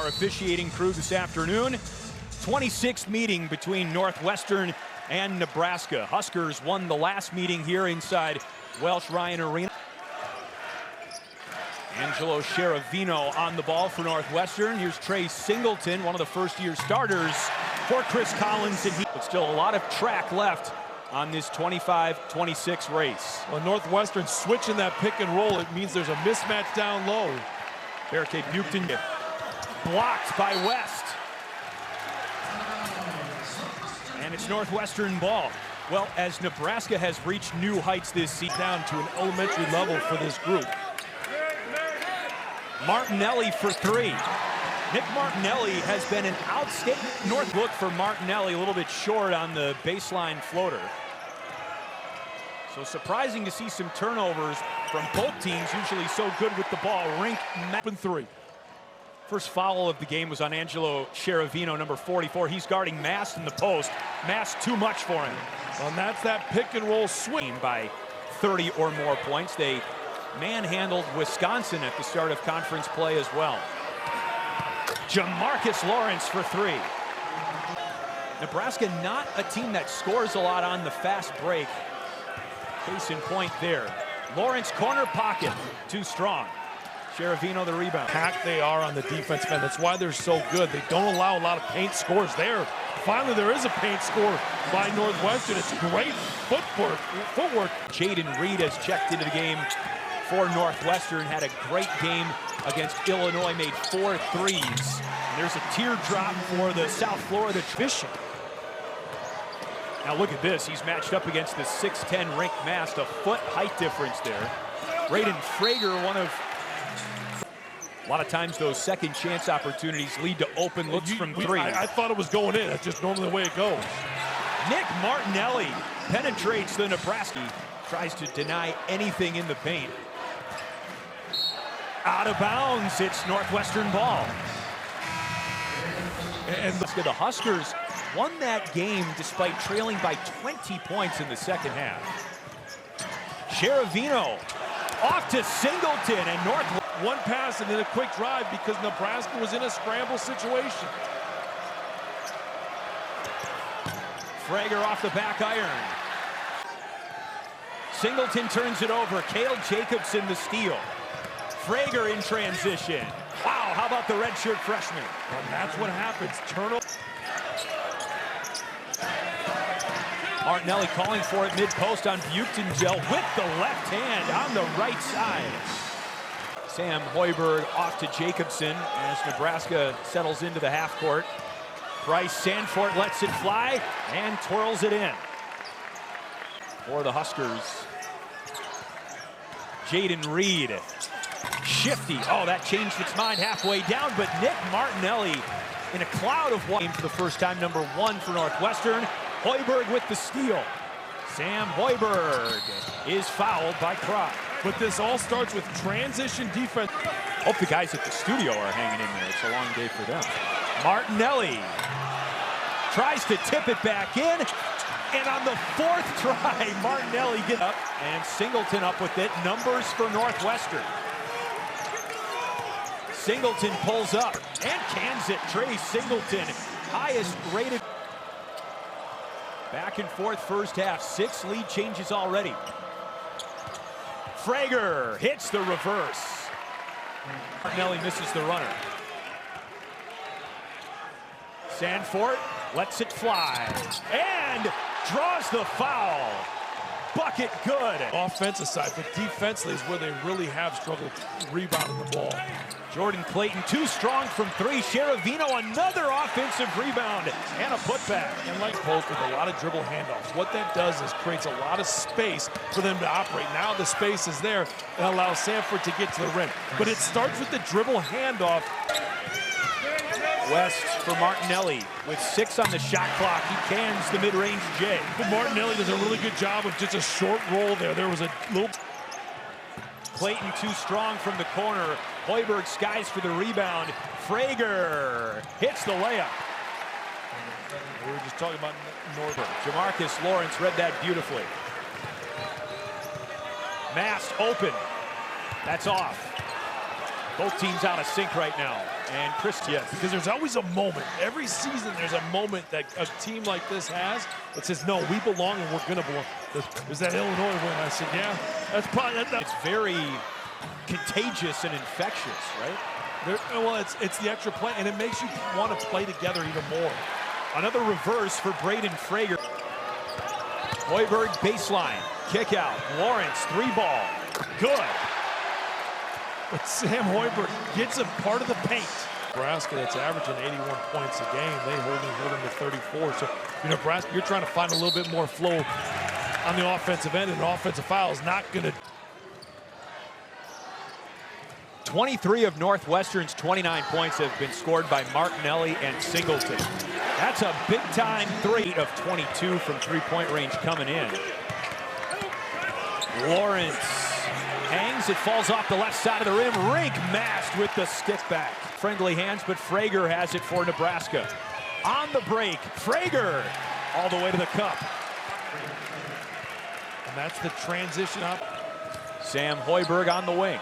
our officiating crew this afternoon. 26th meeting between Northwestern and Nebraska. Huskers won the last meeting here inside Welsh Ryan Arena. Angelo Cheravino on the ball for Northwestern. Here's Trey Singleton, one of the first-year starters for Chris Collins. But still a lot of track left on this 25-26 race. Well, Northwestern switching that pick and roll. It means there's a mismatch down low. Barricade Buchton blocked by West. And it's Northwestern ball. Well, as Nebraska has reached new heights this season, down to an elementary level for this group. Martinelli for three. Nick Martinelli has been an outstanding North look for Martinelli, a little bit short on the baseline floater. So surprising to see some turnovers from both teams, usually so good with the ball. Rink open three. First foul of the game was on Angelo Cheravino, number 44. He's guarding Mast in the post. Mast too much for him. Well, and that's that pick and roll swing. By 30 or more points. They manhandled Wisconsin at the start of conference play as well. Jamarcus Lawrence for three. Nebraska not a team that scores a lot on the fast break. Case in point there. Lawrence corner pocket, too strong. Cheravino the rebound. Packed they are on the defensive end. That's why they're so good. They don't allow a lot of paint scores there. Finally, there is a paint score by Northwestern. It's great footwork. Jaden Reed has checked into the game for Northwestern. Had a great game against Illinois, made 4 threes. And there's a teardrop for the South Florida tradition. Now look at this. He's matched up against the 6'10" Rink Mast. A foot height difference there. Braden Frager, a lot of times those second chance opportunities lead to open looks from three. I thought it was going in. That's just normally the way it goes. Nick Martinelli penetrates the Nebraska. Tries to deny anything in the paint. Out of bounds, it's Northwestern ball. And the Huskers won that game despite trailing by 20 points in the second half. Cheravino off to Singleton, and Northwestern. One pass and then a quick drive because Nebraska was in a scramble situation. Frager off the back iron. Singleton turns it over. Cale Jacobson the steal. Frager in transition. Wow, how about the redshirt freshman? And that's what happens. Turnover. Martinelli calling for it mid-post on Buchton with the left hand on the right side. Sam Hoiberg off to Jacobson as Nebraska settles into the half court. Bryce Sandfort lets it fly and twirls it in. For the Huskers, Jaden Reed. Shifty. Oh, that changed its mind halfway down, but Nick Martinelli in a cloud of white for the first time, number 1 for Northwestern. Hoiberg with the steal. Sam Hoiberg is fouled by Kroc. But this all starts with transition defense. Hope the guys at the studio are hanging in there. It's a long day for them. Martinelli tries to tip it back in. And on the 4th try, Martinelli gets up. And Singleton up with it. Numbers for Northwestern. Singleton pulls up and cans it. Trey Singleton, highest rated. Back and forth first half. 6 lead changes already. Frager hits the reverse. Martinelli misses the runner. Sandfort lets it fly and draws the foul. Bucket good. Offensive side, but defensively is where they really have struggled rebounding the ball. Jordan Clayton too strong from 3. Cheravino another offensive rebound and a putback. And like post with a lot of dribble handoffs. What that does is creates a lot of space for them to operate. Now the space is there and allows Sandfort to get to the rim. But it starts with the dribble handoff. West for Martinelli with 6 on the shot clock. He cans the mid-range J. But Martinelli does a really good job of just a short roll there. There was a little... Clayton too strong from the corner. Hoiberg skies for the rebound. Frager hits the layup. We were just talking about Northern. Jamarcus Lawrence read that beautifully. Mast open. That's off. Both teams out of sync right now. And Christian. Yes, because there's always a moment. Every season there's a moment that a team like this has that says, no, we belong and we're going to belong. There's that Illinois win. I said, yeah, that's probably... It's very contagious and infectious, right? Well, it's the extra play, and it makes you want to play together even more. Another reverse for Braden Frager. Hoiberg baseline, kick out. Lawrence, 3-ball, good. But Sam Hoiberg gets a part of the paint. Nebraska, that's averaging 81 points a game. They hold him to 34. So, Nebraska, you're trying to find a little bit more flow on the offensive end, and an offensive foul is not going to. 23 of Northwestern's 29 points have been scored by Martinelli and Singleton. That's a big-time 3 of 22 from three-point range coming in. Lawrence hangs, it falls off the left side of the rim. Rink masked with the stick back. Friendly hands, but Frager has it for Nebraska. On the break, Frager all the way to the cup. And that's the transition up. Sam Hoiberg on the wing.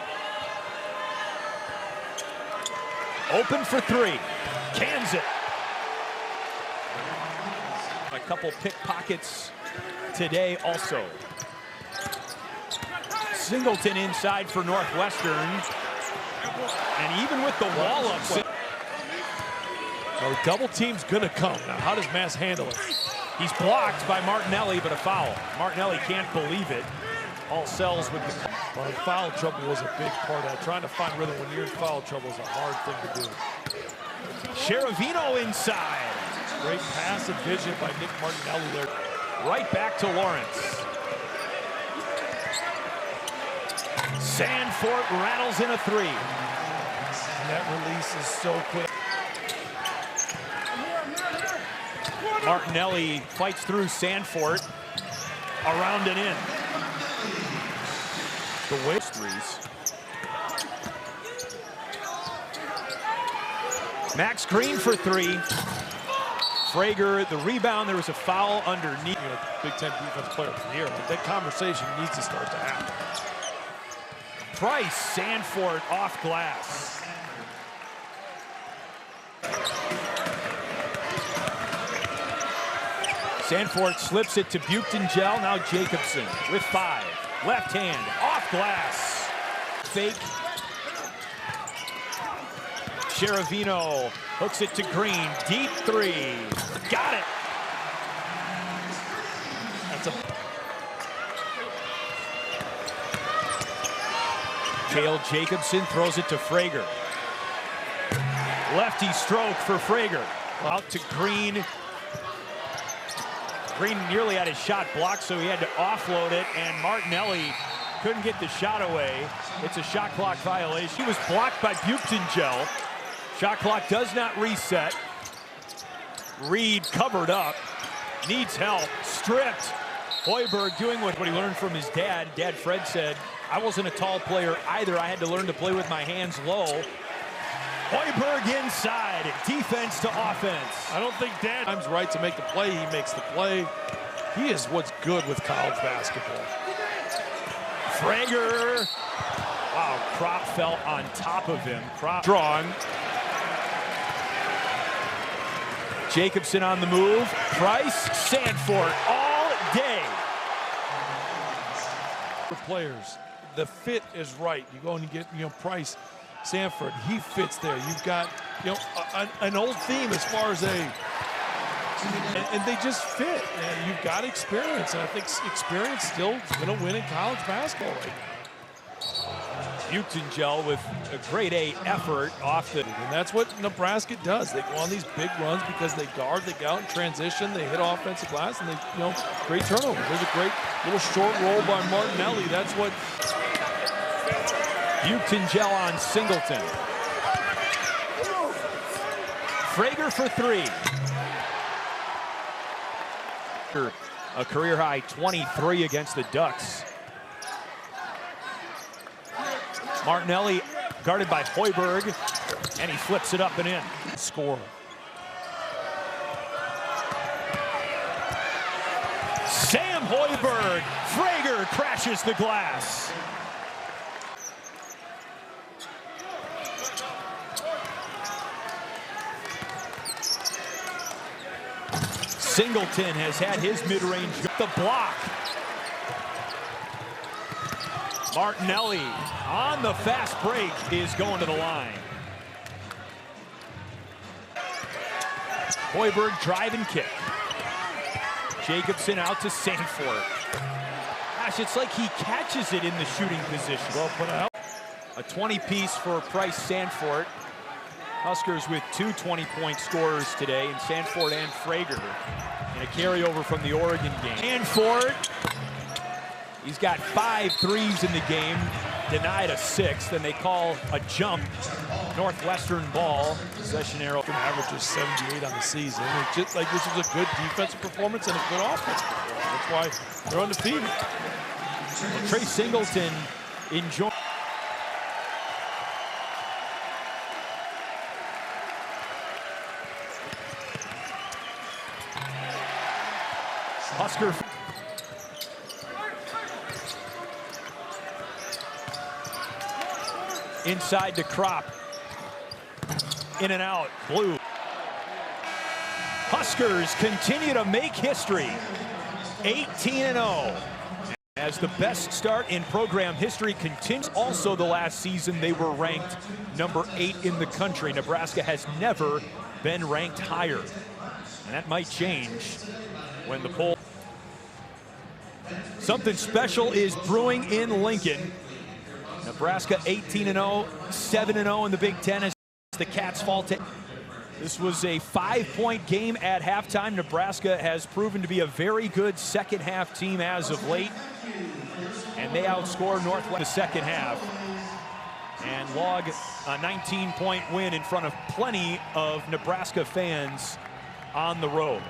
Open for 3, cans it. A couple pickpockets today also. Singleton inside for Northwestern. And even with the wall-ups. So double team's gonna come. Now, how does Mass handle it? He's blocked by Martinelli, but a foul. Martinelli can't believe it. All sells with the... Well, foul trouble was a big part of that. Trying to find rhythm when you're in foul trouble is a hard thing to do. Cherovino inside. Great pass and vision by Nick Martinelli there. Right back to Lawrence. Sandfort rattles in a 3. And that release is so quick. Martinelli fights through Sandfort. Around and in. The waist threes. Max Green for 3. Frager, the rebound. There was a foul underneath. Big Ten defense player of the year. But that conversation needs to start to happen. Price, Sandfort off glass. Sandfort slips it to Buchtengel. Now Jacobson with 5. Left hand, off glass. Fake. Cherovino hooks it to Green. Deep 3. Got it. That's a... Cale Jacobson throws it to Frager. Lefty stroke for Frager. Out to Green. Green nearly had his shot blocked, so he had to offload it, and Martinelli couldn't get the shot away. It's a shot clock violation. He was blocked by Buchtengel. Shot clock does not reset. Reed covered up, needs help, stripped. Hoiberg doing what he learned from his dad. Dad Fred said, I wasn't a tall player either. I had to learn to play with my hands low. Hoiberg inside, defense to offense. I don't think Dad's right to make the play. He makes the play. He is what's good with college basketball. Frager. Wow, Kropp fell on top of him. Kropp strong. Jacobson on the move. Price, Sandfort all day. For players, the fit is right. You go and you get, Price, Sandfort, he fits there. You've got, an old theme as far as and they just fit. And you've got experience, and I think experience still is going to win in college basketball right now. Buchtengel with a grade A effort off the... And that's what Nebraska does. They go on these big runs because they guard, they go out in transition, they hit offensive glass, and they, great turnover. There's a great little short roll by Martinelli. That's what... Buchtengel on Singleton. Frager for 3. A career-high 23 against the Ducks. Martinelli guarded by Hoiberg, and he flips it up and in. Score. Sam Hoiberg. Frager crashes the glass. Singleton has had his mid-range. The block. Martinelli on the fast break is going to the line. Hoiberg drive and kick. Jacobson out to Sanford. Gosh, it's like he catches it in the shooting position. Well put out. A 20-piece for Price Sanford. Huskers with 2 20-point scorers today, in Sanford and Frager. And a carryover from the Oregon game. Sanford, he's got 5 threes in the game, denied a 6th, and they call a jump. Northwestern ball. Possession arrow. Averages 78 on the season. It's just like this is a good defensive performance and a good offense. That's why they're undefeated. Well, Trey Singleton enjoying. Husker. Inside to Crop. In and out. Blue. Huskers continue to make history. 18-0. As the best start in program history continues. Also the last season they were ranked number 8 in the country. Nebraska has never been ranked higher. And that might change when the poll. Something special is brewing in Lincoln. Nebraska 18-0, 7-0 in the Big Ten as the Cats fall to. This was a 5-point game at halftime. Nebraska has proven to be a very good second half team as of late. And they outscore Northwest the second half and log a 19-point win in front of plenty of Nebraska fans on the road.